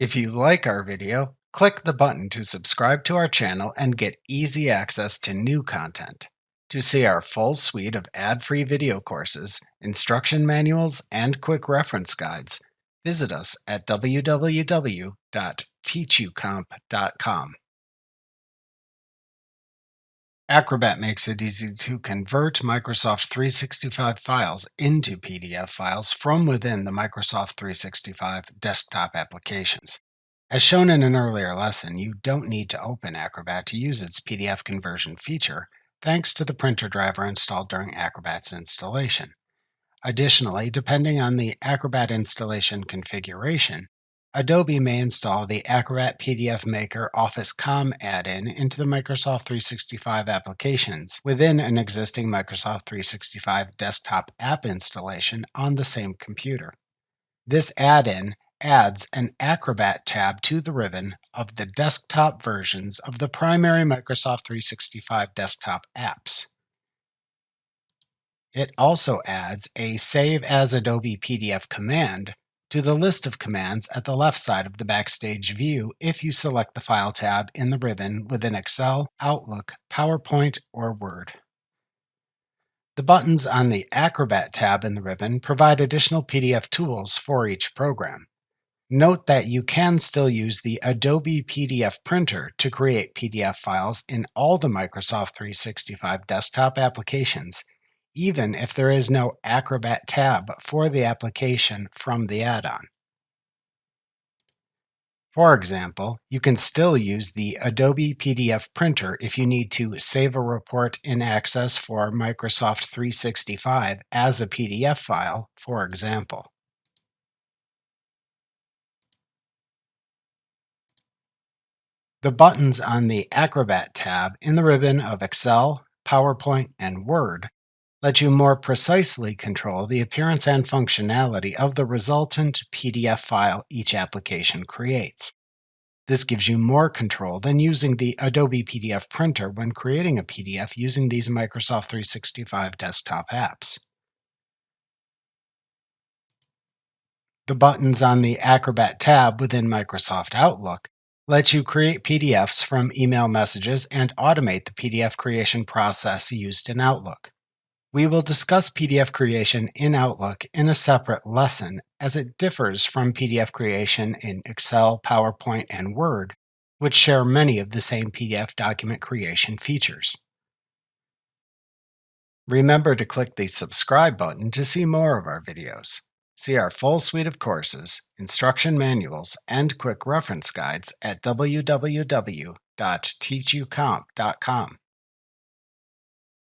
If you like our video, click the button to subscribe to our channel and get easy access to new content. To see our full suite of ad-free video courses, instruction manuals, and quick reference guides, visit us at www.teachucomp.com. Acrobat makes it easy to convert Microsoft 365 files into PDF files from within the Microsoft 365 desktop applications. As shown in an earlier lesson, you don't need to open Acrobat to use its PDF conversion feature, thanks to the printer driver installed during Acrobat's installation. Additionally, depending on the Acrobat installation configuration, Adobe may install the Acrobat PDF Maker Office COM add-in into the Microsoft 365 applications within an existing Microsoft 365 desktop app installation on the same computer. This add-in adds an Acrobat tab to the ribbon of the desktop versions of the primary Microsoft 365 desktop apps. It also adds a Save as Adobe PDF command to the list of commands at the left side of the Backstage view if you select the File tab in the ribbon within Excel, Outlook, PowerPoint, or Word. The buttons on the Acrobat tab in the ribbon provide additional PDF tools for each program. Note that you can still use the Adobe PDF Printer to create PDF files in all the Microsoft 365 desktop applications, even if there is no Acrobat tab for the application from the add-on. For example, you can still use the Adobe PDF Printer if you need to save a report in Access for Microsoft 365 as a PDF file, for example. The buttons on the Acrobat tab in the ribbon of Excel, PowerPoint, and Word let you more precisely control the appearance and functionality of the resultant PDF file each application creates. This gives you more control than using the Adobe PDF Printer when creating a PDF using these Microsoft 365 desktop apps. The buttons on the Acrobat tab within Microsoft Outlook let you create PDFs from email messages and automate the PDF creation process used in Outlook. We will discuss PDF creation in Outlook in a separate lesson as it differs from PDF creation in Excel, PowerPoint, and Word, which share many of the same PDF document creation features. Remember to click the subscribe button to see more of our videos. See our full suite of courses, instruction manuals, and quick reference guides at www.teachucomp.com.